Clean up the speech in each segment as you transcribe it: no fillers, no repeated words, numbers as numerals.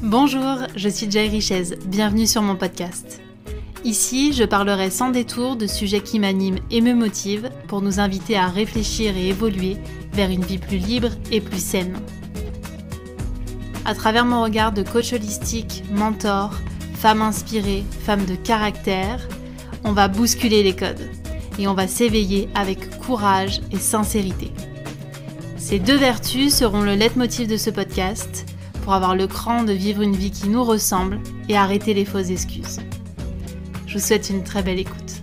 Bonjour, je suis Jay Richez, bienvenue sur mon podcast. Ici, je parlerai sans détour de sujets qui m'animent et me motivent pour nous inviter à réfléchir et évoluer vers une vie plus libre et plus saine. À travers mon regard de coach holistique, mentor, femme inspirée, femme de caractère, on va bousculer les codes et on va s'éveiller avec courage et sincérité. Ces deux vertus seront le leitmotiv de ce podcast pour avoir le cran de vivre une vie qui nous ressemble et arrêter les fausses excuses. Je vous souhaite une très belle écoute.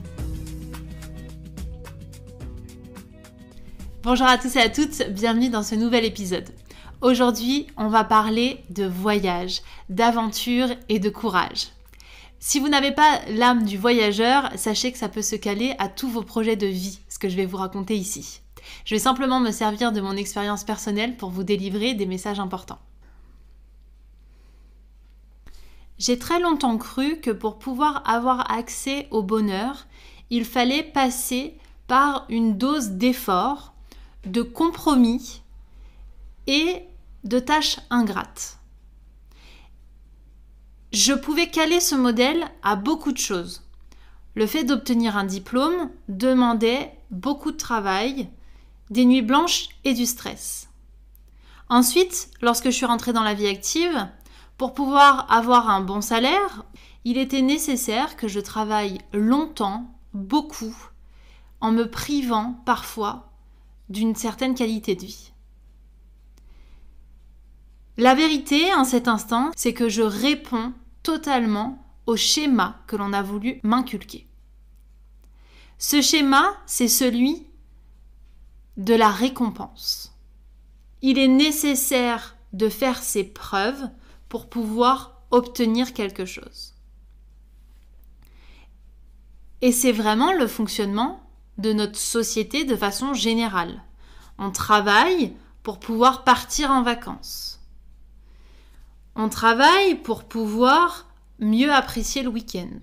Bonjour à tous et à toutes, bienvenue dans ce nouvel épisode. Aujourd'hui, on va parler de voyage, d'aventure et de courage. Si vous n'avez pas l'âme du voyageur, sachez que ça peut se caler à tous vos projets de vie, ce que je vais vous raconter ici. Je vais simplement me servir de mon expérience personnelle pour vous délivrer des messages importants. J'ai très longtemps cru que pour pouvoir avoir accès au bonheur, il fallait passer par une dose d'effort, de compromis et de tâches ingrates. Je pouvais caler ce modèle à beaucoup de choses. Le fait d'obtenir un diplôme demandait beaucoup de travail, des nuits blanches et du stress. Ensuite, lorsque je suis rentrée dans la vie active, pour pouvoir avoir un bon salaire, il était nécessaire que je travaille longtemps, beaucoup, en me privant parfois d'une certaine qualité de vie. La vérité, en cet instant, c'est que je réponds totalement au schéma que l'on a voulu m'inculquer. Ce schéma, c'est celui de la récompense. Il est nécessaire de faire ses preuves pour pouvoir obtenir quelque chose. Et c'est vraiment le fonctionnement de notre société de façon générale. On travaille pour pouvoir partir en vacances. On travaille pour pouvoir mieux apprécier le week-end.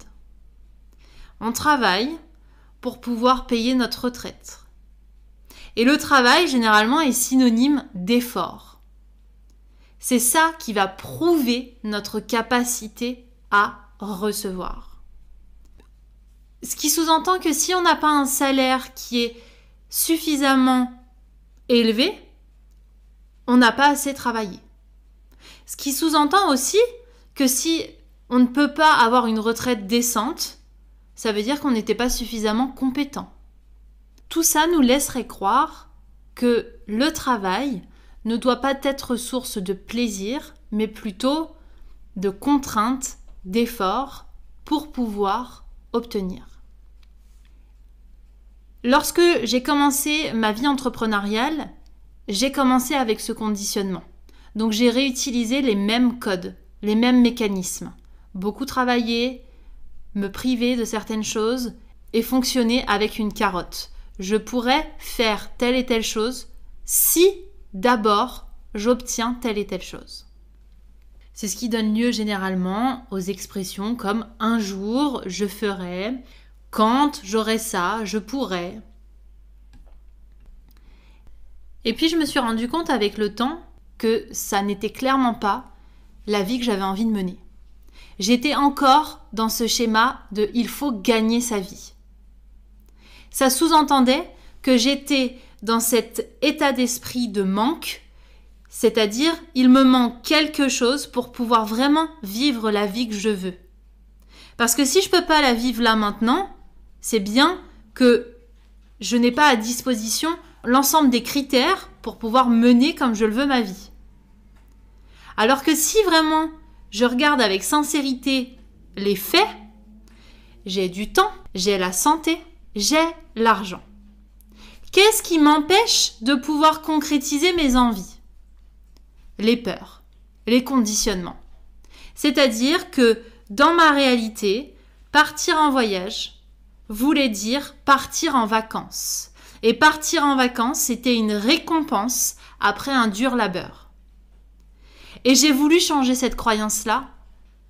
On travaille pour pouvoir payer notre retraite. Et le travail, généralement, est synonyme d'effort. C'est ça qui va prouver notre capacité à recevoir. Ce qui sous-entend que si on n'a pas un salaire qui est suffisamment élevé, on n'a pas assez travaillé. Ce qui sous-entend aussi que si on ne peut pas avoir une retraite décente, ça veut dire qu'on n'était pas suffisamment compétent. Tout ça nous laisserait croire que le travail ne doit pas être source de plaisir, mais plutôt de contraintes, d'efforts pour pouvoir obtenir. Lorsque j'ai commencé ma vie entrepreneuriale, j'ai commencé avec ce conditionnement. Donc j'ai réutilisé les mêmes codes, les mêmes mécanismes. Beaucoup travailler, me priver de certaines choses et fonctionner avec une carotte. Je pourrais faire telle et telle chose si d'abord, j'obtiens telle et telle chose. C'est ce qui donne lieu généralement aux expressions comme « un jour, je ferai »,« quand j'aurai ça, je pourrai ». Et puis je me suis rendu compte avec le temps que ça n'était clairement pas la vie que j'avais envie de mener. J'étais encore dans ce schéma de « il faut gagner sa vie ». Ça sous-entendait que j'étais dans cet état d'esprit de manque, c'est-à-dire il me manque quelque chose pour pouvoir vraiment vivre la vie que je veux. Parce que si je ne peux pas la vivre là maintenant, c'est bien que je n'ai pas à disposition l'ensemble des critères pour pouvoir mener comme je le veux ma vie. Alors que si vraiment je regarde avec sincérité les faits, j'ai du temps, j'ai la santé, j'ai l'argent. Qu'est-ce qui m'empêche de pouvoir concrétiser mes envies ? Les peurs, les conditionnements. C'est-à-dire que dans ma réalité, partir en voyage voulait dire partir en vacances. Et partir en vacances, c'était une récompense après un dur labeur. Et j'ai voulu changer cette croyance-là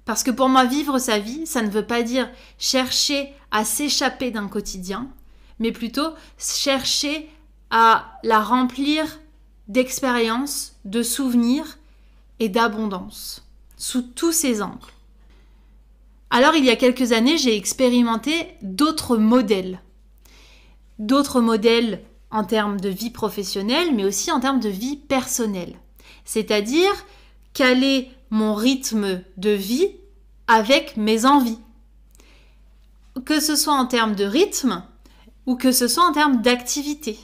parce que pour moi, vivre sa vie, ça ne veut pas dire chercher à s'échapper d'un quotidien, mais plutôt chercher à la remplir d'expériences, de souvenirs et d'abondance. sous tous ses angles. Alors, il y a quelques années, j'ai expérimenté d'autres modèles. D'autres modèles en termes de vie professionnelle, mais aussi en termes de vie personnelle. C'est-à-dire, caler mon rythme de vie avec mes envies. Que ce soit en termes de rythme ou que ce soit en termes d'activité.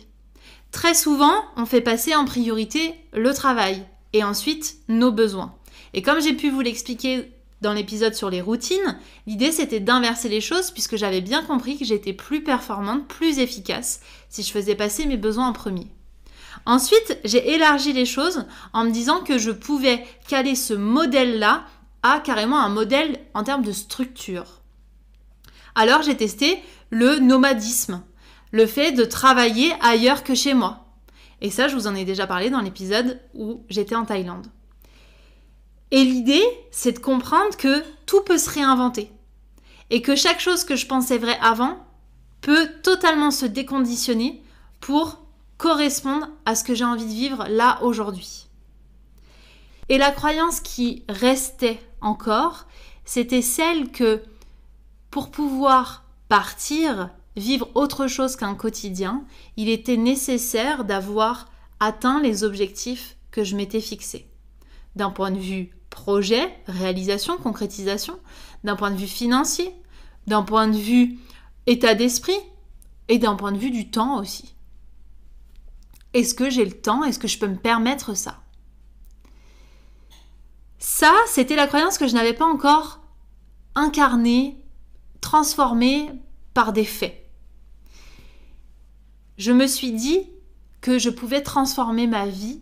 Très souvent, on fait passer en priorité le travail et ensuite nos besoins. Et comme j'ai pu vous l'expliquer dans l'épisode sur les routines, l'idée c'était d'inverser les choses puisque j'avais bien compris que j'étais plus performante, plus efficace si je faisais passer mes besoins en premier. Ensuite, j'ai élargi les choses en me disant que je pouvais caler ce modèle-là à carrément un modèle en termes de structure. Alors j'ai testé le nomadisme, le fait de travailler ailleurs que chez moi. Et ça, je vous en ai déjà parlé dans l'épisode où j'étais en Thaïlande. Et l'idée, c'est de comprendre que tout peut se réinventer. Et que chaque chose que je pensais vraie avant peut totalement se déconditionner pour correspondre à ce que j'ai envie de vivre là, aujourd'hui. Et la croyance qui restait encore, c'était celle que pour pouvoir partir, vivre autre chose qu'un quotidien, il était nécessaire d'avoir atteint les objectifs que je m'étais fixés. D'un point de vue projet, réalisation, concrétisation, d'un point de vue financier, d'un point de vue état d'esprit et d'un point de vue du temps aussi. Est-ce que j'ai le temps? Est-ce que je peux me permettre ça? Ça, c'était la croyance que je n'avais pas encore incarnée, transformée par des faits. Je me suis dit que je pouvais transformer ma vie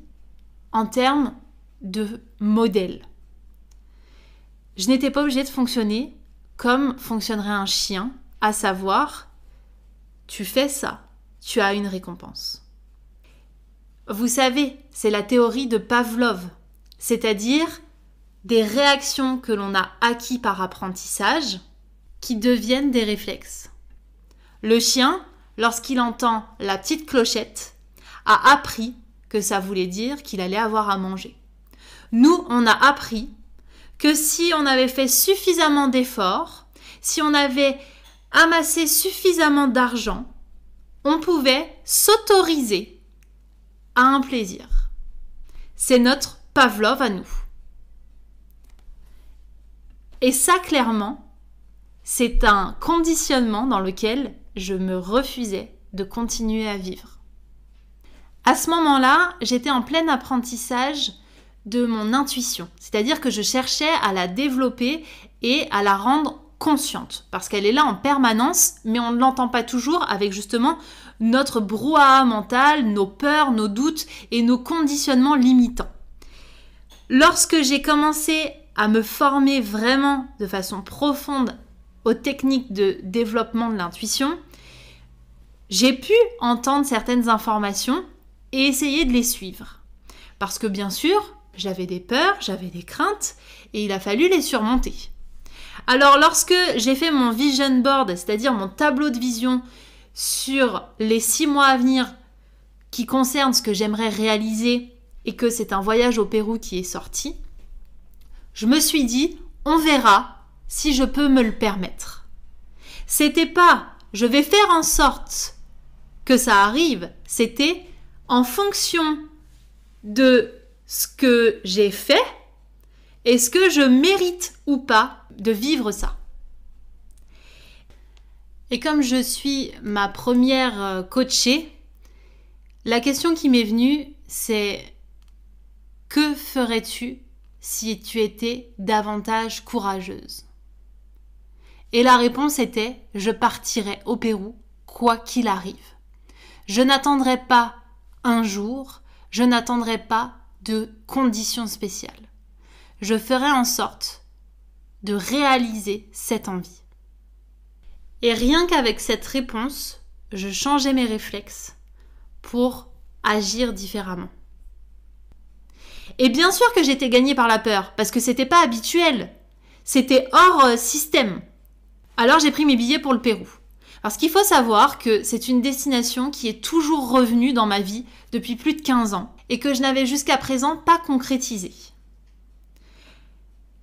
en termes de modèle. Je n'étais pas obligée de fonctionner comme fonctionnerait un chien, à savoir, tu fais ça, tu as une récompense. Vous savez, c'est la théorie de Pavlov, c'est-à-dire des réactions que l'on a acquises par apprentissage qui deviennent des réflexes. Le chien, lorsqu'il entend la petite clochette, a appris que ça voulait dire qu'il allait avoir à manger. Nous, on a appris que si on avait fait suffisamment d'efforts, si on avait amassé suffisamment d'argent, on pouvait s'autoriser à un plaisir. C'est notre Pavlov à nous. Et ça, clairement, c'est un conditionnement dans lequel je me refusais de continuer à vivre. À ce moment-là, j'étais en plein apprentissage de mon intuition, c'est-à-dire que je cherchais à la développer et à la rendre consciente, parce qu'elle est là en permanence, mais on ne l'entend pas toujours avec justement notre brouhaha mental, nos peurs, nos doutes et nos conditionnements limitants. Lorsque j'ai commencé à me former vraiment de façon profonde aux techniques de développement de l'intuition, j'ai pu entendre certaines informations et essayer de les suivre. Parce que bien sûr, j'avais des peurs, j'avais des craintes et il a fallu les surmonter. Alors lorsque j'ai fait mon vision board, c'est-à-dire mon tableau de vision sur les 6 mois à venir qui concerne ce que j'aimerais réaliser et que c'est un voyage au Pérou qui est sorti, je me suis dit, on verra si je peux me le permettre. C'était pas, je vais faire en sorte que ça arrive, c'était en fonction de ce que j'ai fait, est-ce que je mérite ou pas de vivre ça? Et comme je suis ma première coachée, la question qui m'est venue, c'est que ferais-tu si tu étais davantage courageuse? Et la réponse était, je partirais au Pérou, quoi qu'il arrive. Je n'attendrai pas un jour, je n'attendrai pas de conditions spéciales. Je ferai en sorte de réaliser cette envie. Et rien qu'avec cette réponse, je changeais mes réflexes pour agir différemment. Et bien sûr que j'étais gagnée par la peur, parce que c'était pas habituel. C'était hors système. Alors j'ai pris mes billets pour le Pérou. Parce qu'il faut savoir que c'est une destination qui est toujours revenue dans ma vie depuis plus de 15 ans et que je n'avais jusqu'à présent pas concrétisée.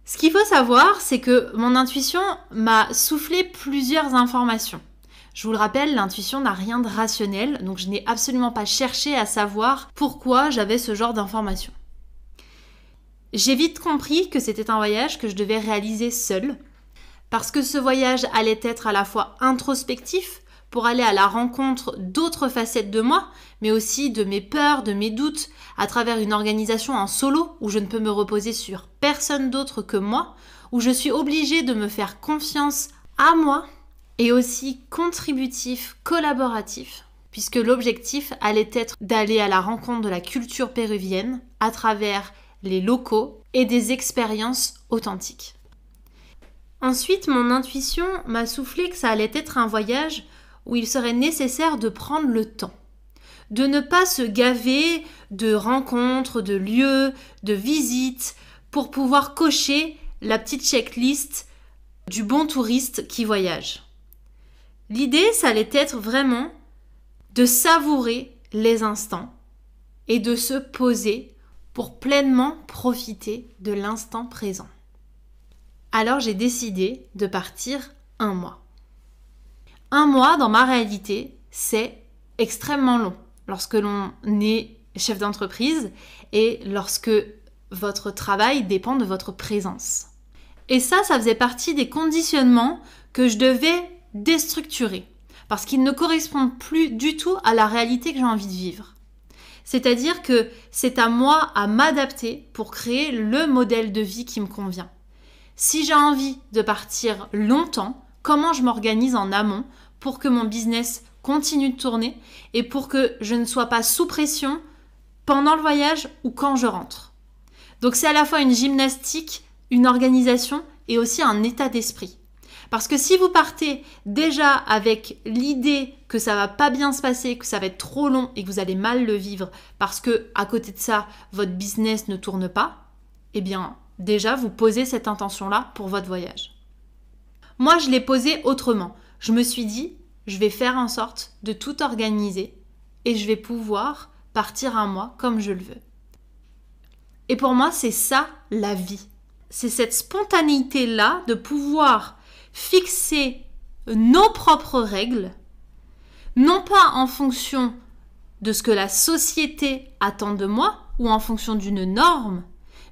Ce qu'il faut savoir, c'est que mon intuition m'a soufflé plusieurs informations. Je vous le rappelle, l'intuition n'a rien de rationnel, donc je n'ai absolument pas cherché à savoir pourquoi j'avais ce genre d'informations. J'ai vite compris que c'était un voyage que je devais réaliser seule, parce que ce voyage allait être à la fois introspectif, pour aller à la rencontre d'autres facettes de moi, mais aussi de mes peurs, de mes doutes, à travers une organisation en solo, où je ne peux me reposer sur personne d'autre que moi, où je suis obligée de me faire confiance à moi, et aussi contributif, collaboratif, puisque l'objectif allait être d'aller à la rencontre de la culture péruvienne à travers les locaux et des expériences authentiques. Ensuite, mon intuition m'a soufflé que ça allait être un voyage où il serait nécessaire de prendre le temps, de ne pas se gaver de rencontres, de lieux, de visites, pour pouvoir cocher la petite checklist du bon touriste qui voyage. L'idée, ça allait être vraiment de savourer les instants et de se poser pour pleinement profiter de l'instant présent. Alors j'ai décidé de partir 1 mois. 1 mois, dans ma réalité, c'est extrêmement long lorsque l'on est chef d'entreprise et lorsque votre travail dépend de votre présence. Et ça faisait partie des conditionnements que je devais déstructurer parce qu'ils ne correspondent plus du tout à la réalité que j'ai envie de vivre. C'est-à-dire que c'est à moi à m'adapter pour créer le modèle de vie qui me convient. Si j'ai envie de partir longtemps, comment je m'organise en amont pour que mon business continue de tourner et pour que je ne sois pas sous pression pendant le voyage ou quand je rentre. Donc c'est à la fois une gymnastique, une organisation et aussi un état d'esprit. Parce que si vous partez déjà avec l'idée que ça va pas bien se passer, que ça va être trop long et que vous allez mal le vivre parce que à côté de ça, votre business ne tourne pas, eh bien déjà vous posez cette intention-là pour votre voyage. Moi, je l'ai posé autrement. Je me suis dit, je vais faire en sorte de tout organiser et je vais pouvoir partir 1 mois comme je le veux. Et pour moi, c'est ça la vie. C'est cette spontanéité-là de pouvoir fixer nos propres règles, non pas en fonction de ce que la société attend de moi ou en fonction d'une norme,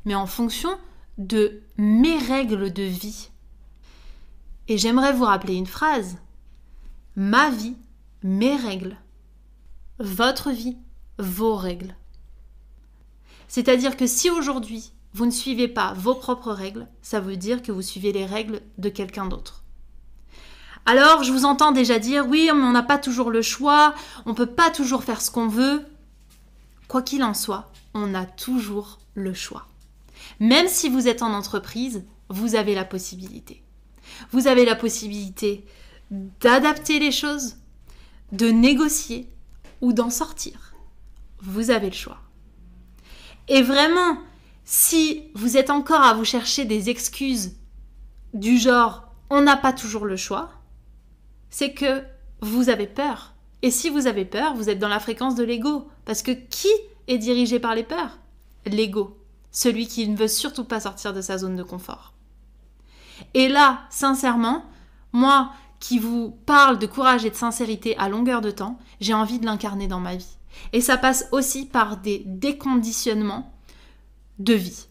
mais en fonction de mes règles de vie. Et j'aimerais vous rappeler une phrase. Ma vie, mes règles. Votre vie, vos règles. C'est-à-dire que si aujourd'hui, vous ne suivez pas vos propres règles, ça veut dire que vous suivez les règles de quelqu'un d'autre. Alors, je vous entends déjà dire, oui, mais on n'a pas toujours le choix, on ne peut pas toujours faire ce qu'on veut. Quoi qu'il en soit, on a toujours le choix. Même si vous êtes en entreprise, vous avez la possibilité. Vous avez la possibilité d'adapter les choses, de négocier ou d'en sortir. Vous avez le choix. Et vraiment, si vous êtes encore à vous chercher des excuses du genre « on n'a pas toujours le choix », c'est que vous avez peur. Et si vous avez peur, vous êtes dans la fréquence de l'ego. Parce que qui est dirigé par les peurs ? L'ego. Celui qui ne veut surtout pas sortir de sa zone de confort. Et là, sincèrement, moi qui vous parle de courage et de sincérité à longueur de temps, j'ai envie de l'incarner dans ma vie. Et ça passe aussi par des déconditionnements de vie.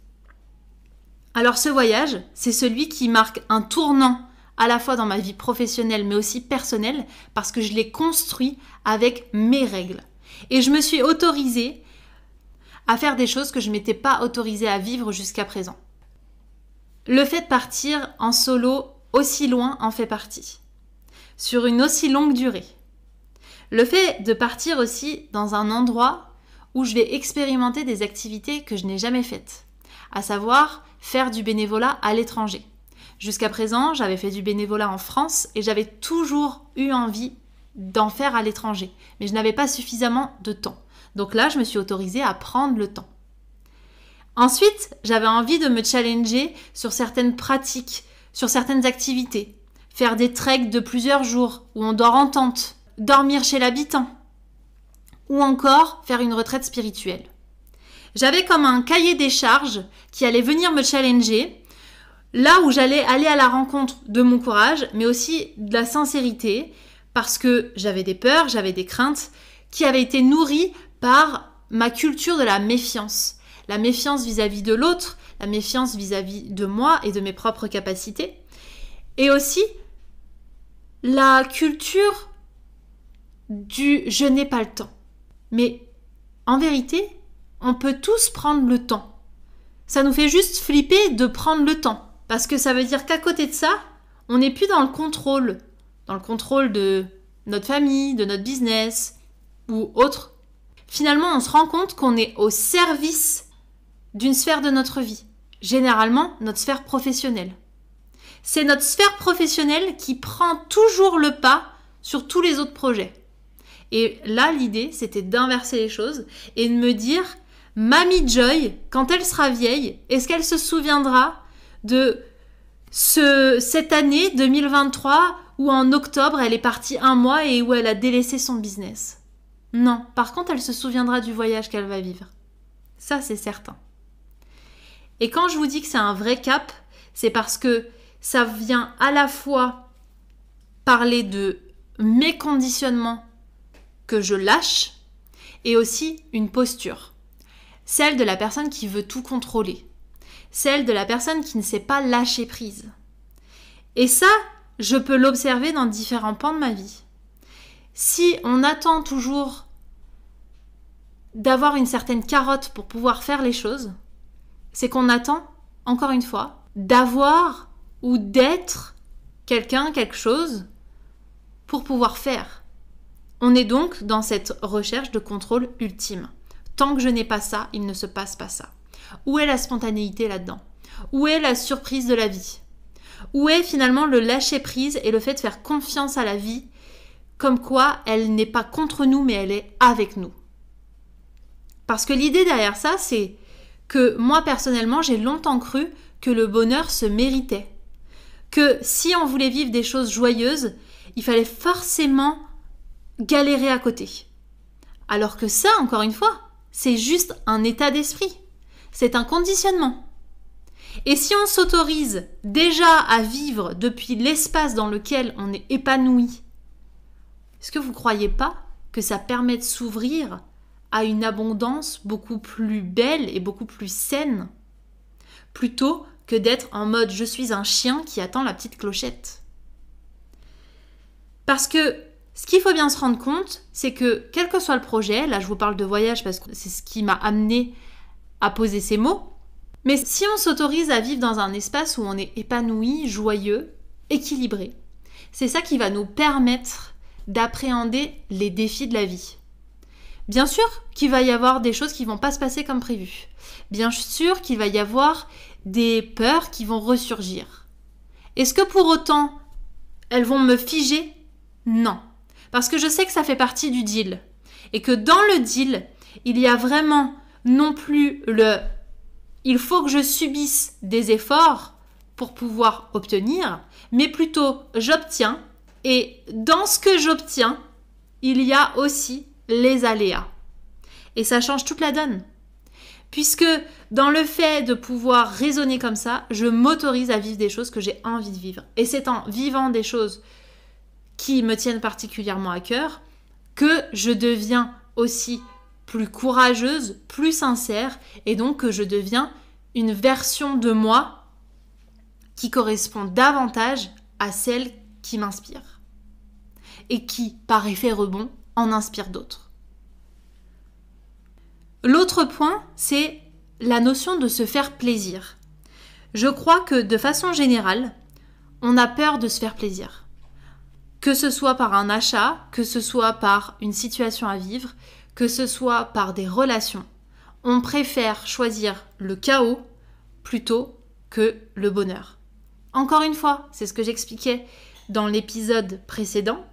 Alors ce voyage, c'est celui qui marque un tournant à la fois dans ma vie professionnelle mais aussi personnelle parce que je l'ai construit avec mes règles. Et je me suis autorisée à faire des choses que je ne m'étais pas autorisée à vivre jusqu'à présent. Le fait de partir en solo aussi loin en fait partie, sur une aussi longue durée. Le fait de partir aussi dans un endroit où je vais expérimenter des activités que je n'ai jamais faites, à savoir faire du bénévolat à l'étranger. Jusqu'à présent, j'avais fait du bénévolat en France et j'avais toujours eu envie d'en faire à l'étranger, mais je n'avais pas suffisamment de temps. Donc là, je me suis autorisée à prendre le temps. Ensuite, j'avais envie de me challenger sur certaines pratiques, sur certaines activités. Faire des treks de plusieurs jours où on dort en tente, dormir chez l'habitant, ou encore faire une retraite spirituelle. J'avais comme un cahier des charges qui allait venir me challenger. là où j'allais aller à la rencontre de mon courage, mais aussi de la sincérité, parce que j'avais des peurs, j'avais des craintes qui avaient été nourries par ma culture de la méfiance. La méfiance vis-à-vis de l'autre, la méfiance vis-à-vis de moi et de mes propres capacités. Et aussi la culture du « je n'ai pas le temps ». Mais en vérité, on peut tous prendre le temps. Ça nous fait juste flipper de prendre le temps. Parce que ça veut dire qu'à côté de ça, on n'est plus dans le contrôle de notre famille, de notre business ou autre. Finalement, on se rend compte qu'on est au service d'une sphère de notre vie. Généralement, notre sphère professionnelle. C'est notre sphère professionnelle qui prend toujours le pas sur tous les autres projets. Et là, l'idée, c'était d'inverser les choses et de me dire, Mamie Joy, quand elle sera vieille, est-ce qu'elle se souviendra de cette année 2023 où en octobre, elle est partie 1 mois et où elle a délaissé son business? Non, par contre, elle se souviendra du voyage qu'elle va vivre. Ça, c'est certain. Et quand je vous dis que c'est un vrai cap, c'est parce que ça vient à la fois parler de mes conditionnements que je lâche et aussi une posture. Celle de la personne qui veut tout contrôler. Celle de la personne qui ne sait pas lâcher prise. Et ça, je peux l'observer dans différents pans de ma vie. Si on attend toujours d'avoir une certaine carotte pour pouvoir faire les choses, c'est qu'on attend, encore une fois, d'avoir ou d'être quelqu'un, quelque chose pour pouvoir faire. On est donc dans cette recherche de contrôle ultime. Tant que je n'ai pas ça, il ne se passe pas ça. Où est la spontanéité là-dedans? Où est la surprise de la vie? Où est finalement le lâcher-prise et le fait de faire confiance à la vie, comme quoi elle n'est pas contre nous, mais elle est avec nous? Parce que l'idée derrière ça, c'est que moi, personnellement, j'ai longtemps cru que le bonheur se méritait. Que si on voulait vivre des choses joyeuses, il fallait forcément galérer à côté. Alors que ça, encore une fois, c'est juste un état d'esprit. C'est un conditionnement. Et si on s'autorise déjà à vivre depuis l'espace dans lequel on est épanoui, est-ce que vous ne croyez pas que ça permet de s'ouvrir à une abondance beaucoup plus belle et beaucoup plus saine, plutôt que d'être en mode « je suis un chien qui attend la petite clochette ». Parce que ce qu'il faut bien se rendre compte, c'est que quel que soit le projet, là je vous parle de voyage parce que c'est ce qui m'a amené à poser ces mots, mais si on s'autorise à vivre dans un espace où on est épanoui, joyeux, équilibré, c'est ça qui va nous permettre d'appréhender les défis de la vie. Bien sûr qu'il va y avoir des choses qui ne vont pas se passer comme prévu. Bien sûr qu'il va y avoir des peurs qui vont ressurgir. Est-ce que pour autant, elles vont me figer? Non. Parce que je sais que ça fait partie du deal. Et que dans le deal, il y a vraiment non plus le « il faut que je subisse des efforts pour pouvoir obtenir », mais plutôt « j'obtiens ». Et dans ce que j'obtiens, il y a aussi les aléas. Et ça change toute la donne. Puisque dans le fait de pouvoir raisonner comme ça, je m'autorise à vivre des choses que j'ai envie de vivre. Et c'est en vivant des choses qui me tiennent particulièrement à cœur que je deviens aussi plus courageuse, plus sincère, et donc que je deviens une version de moi qui correspond davantage à celle qui m'inspire. Et qui, par effet rebond, en inspire d'autres. L'autre point, c'est la notion de se faire plaisir. Je crois que de façon générale, on a peur de se faire plaisir. Que ce soit par un achat, que ce soit par une situation à vivre, que ce soit par des relations. On préfère choisir le chaos plutôt que le bonheur. Encore une fois, c'est ce que j'expliquais dans l'épisode précédent,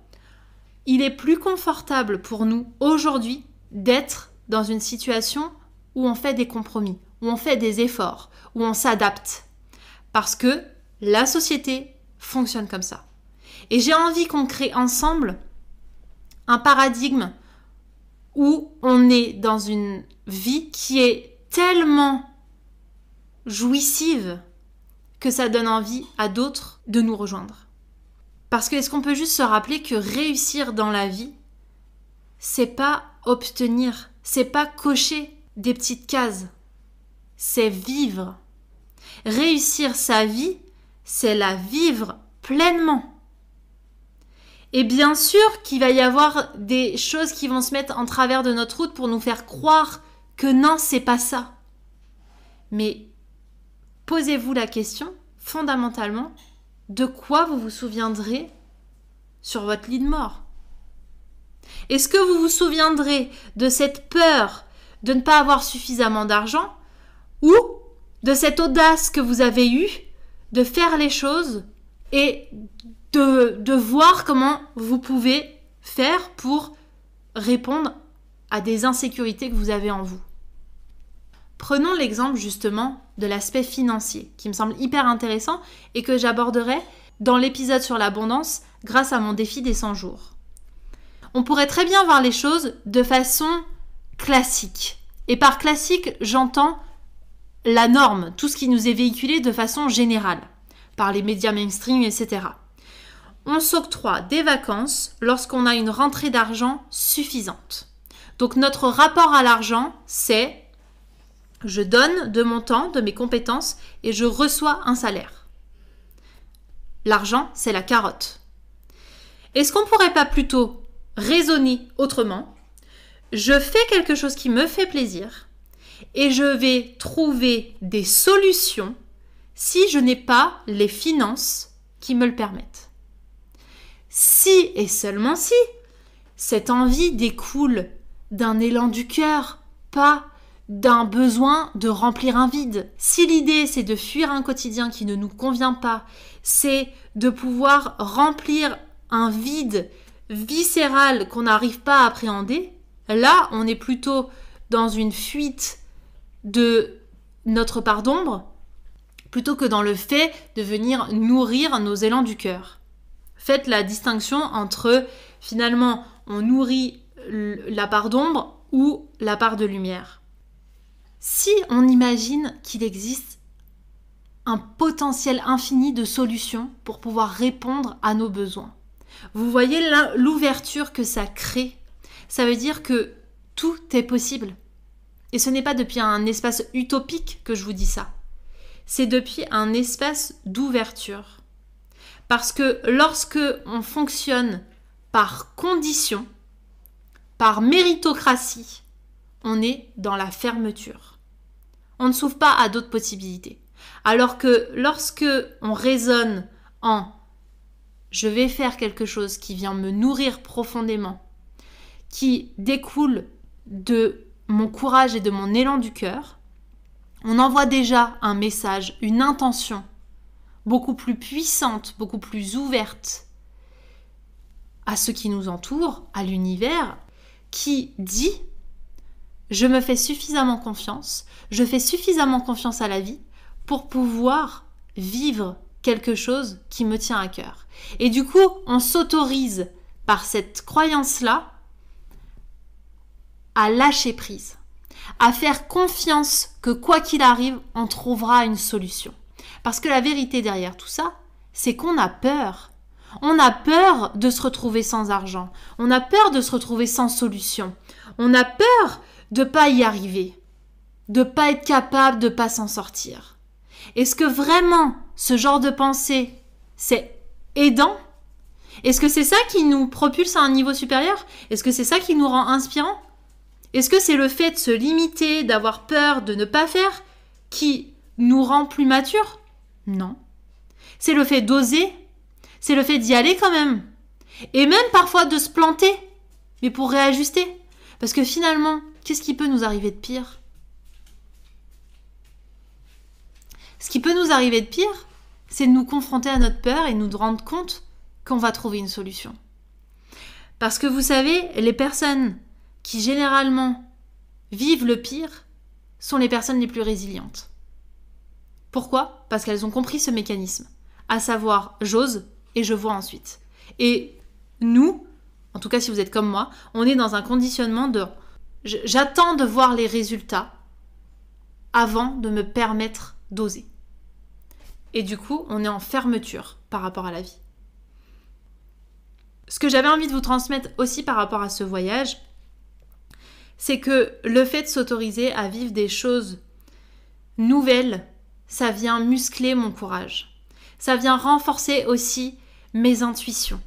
il est plus confortable pour nous aujourd'hui d'être dans une situation où on fait des compromis, où on fait des efforts, où on s'adapte. Parce que la société fonctionne comme ça. Et j'ai envie qu'on crée ensemble un paradigme où on est dans une vie qui est tellement jouissive que ça donne envie à d'autres de nous rejoindre. Parce que est-ce qu'on peut juste se rappeler que réussir dans la vie, c'est pas obtenir, c'est pas cocher des petites cases, c'est vivre. Réussir sa vie, c'est la vivre pleinement. Et bien sûr qu'il va y avoir des choses qui vont se mettre en travers de notre route pour nous faire croire que non, c'est pas ça. Mais posez-vous la question, fondamentalement, de quoi vous vous souviendrez sur votre lit de mort? Est-ce que vous vous souviendrez de cette peur de ne pas avoir suffisamment d'argent ou de cette audace que vous avez eue de faire les choses et de voir comment vous pouvez faire pour répondre à des insécurités que vous avez en vous? Prenons l'exemple justement de l'aspect financier, qui me semble hyper intéressant et que j'aborderai dans l'épisode sur l'abondance grâce à mon défi des 100 jours. On pourrait très bien voir les choses de façon classique. Et par classique, j'entends la norme, tout ce qui nous est véhiculé de façon générale, par les médias mainstream, etc. On s'octroie des vacances lorsqu'on a une rentrée d'argent suffisante. Donc notre rapport à l'argent, c'est je donne de mon temps, de mes compétences et je reçois un salaire. L'argent, c'est la carotte. Est-ce qu'on ne pourrait pas plutôt raisonner autrement? Je fais quelque chose qui me fait plaisir et je vais trouver des solutions si je n'ai pas les finances qui me le permettent. Si et seulement si cette envie découle d'un élan du cœur, pas d'un besoin de remplir un vide. Si l'idée c'est de fuir un quotidien qui ne nous convient pas, c'est de pouvoir remplir un vide viscéral qu'on n'arrive pas à appréhender, là on est plutôt dans une fuite de notre part d'ombre plutôt que dans le fait de venir nourrir nos élans du cœur. Faites la distinction entre finalement on nourrit la part d'ombre ou la part de lumière. Si on imagine qu'il existe un potentiel infini de solutions pour pouvoir répondre à nos besoins, vous voyez l'ouverture que ça crée. Ça veut dire que tout est possible. Et ce n'est pas depuis un espace utopique que je vous dis ça. C'est depuis un espace d'ouverture. Parce que lorsque on fonctionne par condition, par méritocratie, on est dans la fermeture. On ne s'ouvre pas à d'autres possibilités. Alors que lorsque on raisonne en « je vais faire quelque chose qui vient me nourrir profondément », qui découle de mon courage et de mon élan du cœur, on envoie déjà un message, une intention beaucoup plus puissante, beaucoup plus ouverte à ceux qui nous entourent, à l'univers, qui dit « je me fais suffisamment confiance, je fais suffisamment confiance à la vie pour pouvoir vivre quelque chose qui me tient à cœur. » Et du coup, on s'autorise par cette croyance-là à lâcher prise, à faire confiance que quoi qu'il arrive, on trouvera une solution. Parce que la vérité derrière tout ça, c'est qu'on a peur. On a peur de se retrouver sans argent. On a peur de se retrouver sans solution. On a peur de ne pas y arriver, de ne pas être capable de ne pas s'en sortir. Est-ce que vraiment ce genre de pensée, c'est aidant? Est-ce que c'est ça qui nous propulse à un niveau supérieur? Est-ce que c'est ça qui nous rend inspirants? Est-ce que c'est le fait de se limiter, d'avoir peur, de ne pas faire qui nous rend plus matures? Non. C'est le fait d'oser, c'est le fait d'y aller quand même. Et même parfois de se planter, mais pour réajuster. Parce que finalement, qu'est-ce qui peut nous arriver de pire? Ce qui peut nous arriver de pire, c'est de nous confronter à notre peur et nous rendre compte qu'on va trouver une solution. Parce que vous savez, les personnes qui généralement vivent le pire sont les personnes les plus résilientes. Pourquoi? Parce qu'elles ont compris ce mécanisme, à savoir j'ose et je vois ensuite. Et nous, en tout cas si vous êtes comme moi, on est dans un conditionnement de j'attends de voir les résultats avant de me permettre d'oser. Et du coup, on est en fermeture par rapport à la vie. Ce que j'avais envie de vous transmettre aussi par rapport à ce voyage, c'est que le fait de s'autoriser à vivre des choses nouvelles, ça vient muscler mon courage. Ça vient renforcer aussi mes intuitions.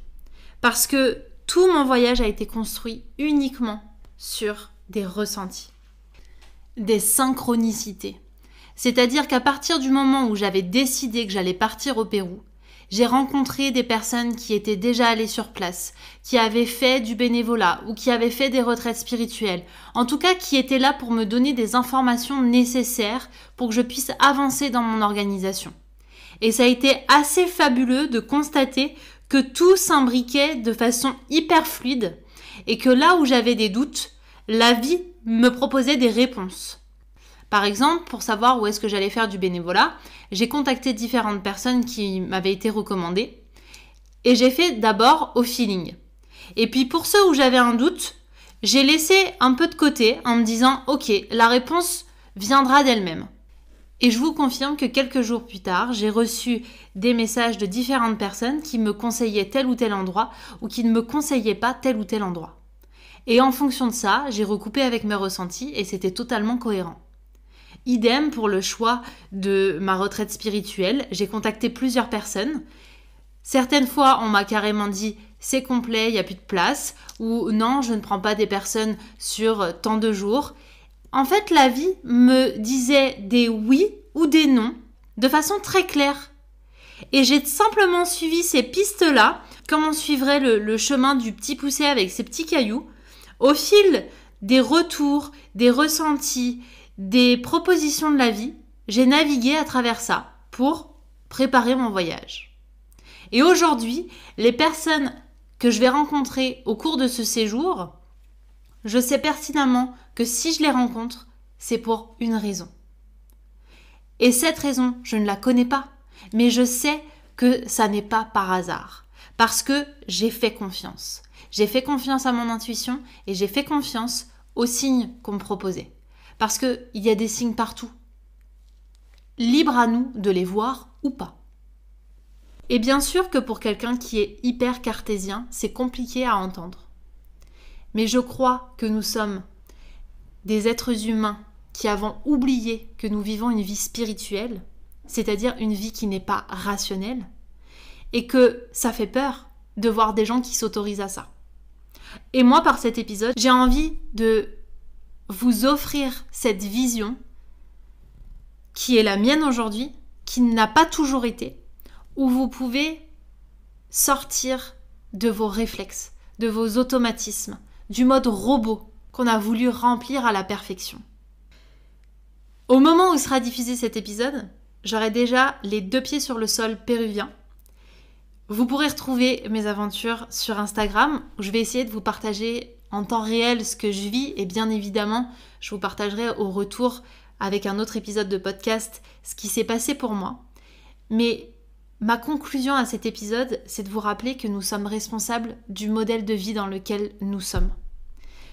Parce que tout mon voyage a été construit uniquement sur des ressentis, des synchronicités. C'est-à-dire qu'à partir du moment où j'avais décidé que j'allais partir au Pérou, j'ai rencontré des personnes qui étaient déjà allées sur place, qui avaient fait du bénévolat ou qui avaient fait des retraites spirituelles, en tout cas qui étaient là pour me donner des informations nécessaires pour que je puisse avancer dans mon organisation. Et ça a été assez fabuleux de constater que tout s'imbriquait de façon hyper fluide et que là où j'avais des doutes, la vie me proposait des réponses. Par exemple, pour savoir où est-ce que j'allais faire du bénévolat, j'ai contacté différentes personnes qui m'avaient été recommandées et j'ai fait d'abord au feeling. Et puis pour ceux où j'avais un doute, j'ai laissé un peu de côté en me disant « Ok, la réponse viendra d'elle-même ». Et je vous confirme que quelques jours plus tard, j'ai reçu des messages de différentes personnes qui me conseillaient tel ou tel endroit ou qui ne me conseillaient pas tel ou tel endroit. Et en fonction de ça, j'ai recoupé avec mes ressentis et c'était totalement cohérent. Idem pour le choix de ma retraite spirituelle, j'ai contacté plusieurs personnes. Certaines fois, on m'a carrément dit « c'est complet, il n'y a plus de place » ou « non, je ne prends pas des personnes sur tant de jours ». En fait, la vie me disait des oui ou des non de façon très claire. Et j'ai simplement suivi ces pistes-là, comme on suivrait le chemin du petit poucet avec ses petits cailloux, au fil des retours, des ressentis, des propositions de la vie, j'ai navigué à travers ça pour préparer mon voyage. Et aujourd'hui, les personnes que je vais rencontrer au cours de ce séjour, je sais pertinemment que si je les rencontre, c'est pour une raison. Et cette raison, je ne la connais pas, mais je sais que ça n'est pas par hasard, parce que j'ai fait confiance. J'ai fait confiance à mon intuition et j'ai fait confiance aux signes qu'on me proposait. Parce qu'il y a des signes partout. Libre à nous de les voir ou pas. Et bien sûr que pour quelqu'un qui est hyper cartésien, c'est compliqué à entendre. Mais je crois que nous sommes des êtres humains qui avons oublié que nous vivons une vie spirituelle, c'est-à-dire une vie qui n'est pas rationnelle, et que ça fait peur de voir des gens qui s'autorisent à ça. Et moi, par cet épisode, j'ai envie de vous offrir cette vision qui est la mienne aujourd'hui, qui n'a pas toujours été, où vous pouvez sortir de vos réflexes, de vos automatismes, du mode robot qu'on a voulu remplir à la perfection. Au moment où sera diffusé cet épisode, j'aurai déjà les 2 pieds sur le sol péruvien. Vous pourrez retrouver mes aventures sur Instagram, où je vais essayer de vous partager en temps réel ce que je vis, et bien évidemment, je vous partagerai au retour avec un autre épisode de podcast ce qui s'est passé pour moi. Mais ma conclusion à cet épisode, c'est de vous rappeler que nous sommes responsables du modèle de vie dans lequel nous sommes.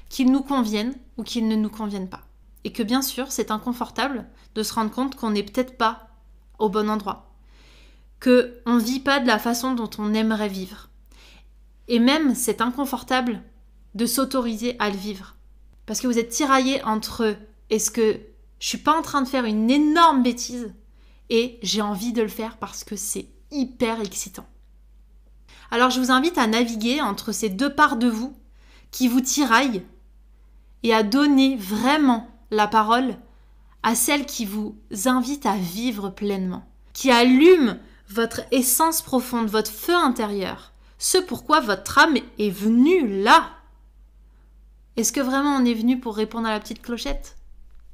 Qu'il nous convienne ou qu'il ne nous convienne pas. Et que bien sûr, c'est inconfortable de se rendre compte qu'on n'est peut-être pas au bon endroit. Qu'on ne vit pas de la façon dont on aimerait vivre. Et même, c'est inconfortable de s'autoriser à le vivre. Parce que vous êtes tiraillé entre est-ce que je suis pas en train de faire une énorme bêtise et j'ai envie de le faire parce que c'est hyper excitant. Alors je vous invite à naviguer entre ces 2 parts de vous qui vous tiraillent et à donner vraiment la parole à celle qui vous invite à vivre pleinement, qui allume votre essence profonde, votre feu intérieur, ce pourquoi votre âme est venue là. Est-ce que vraiment on est venu pour répondre à la petite clochette ?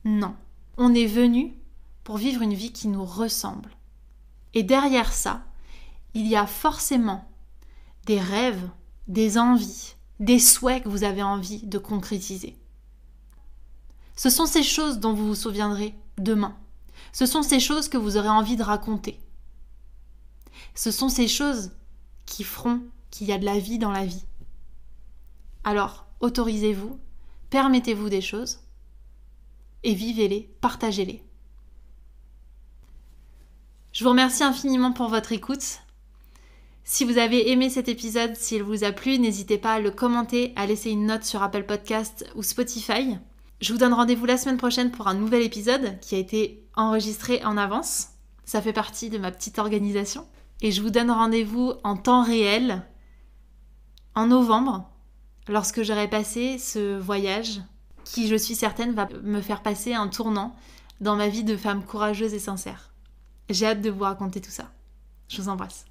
Non. On est venu pour vivre une vie qui nous ressemble. Et derrière ça, il y a forcément des rêves, des envies, des souhaits que vous avez envie de concrétiser. Ce sont ces choses dont vous vous souviendrez demain. Ce sont ces choses que vous aurez envie de raconter. Ce sont ces choses qui feront qu'il y a de la vie dans la vie. Alors, autorisez-vous, permettez-vous des choses et vivez-les, partagez-les. Je vous remercie infiniment pour votre écoute. Si vous avez aimé cet épisode, s'il vous a plu, n'hésitez pas à le commenter, à laisser une note sur Apple Podcast ou Spotify. Je vous donne rendez-vous la semaine prochaine pour un nouvel épisode qui a été enregistré en avance. Ça fait partie de ma petite organisation. Et je vous donne rendez-vous en temps réel, en novembre, lorsque j'aurai passé ce voyage qui, je suis certaine, va me faire passer un tournant dans ma vie de femme courageuse et sincère. J'ai hâte de vous raconter tout ça. Je vous embrasse.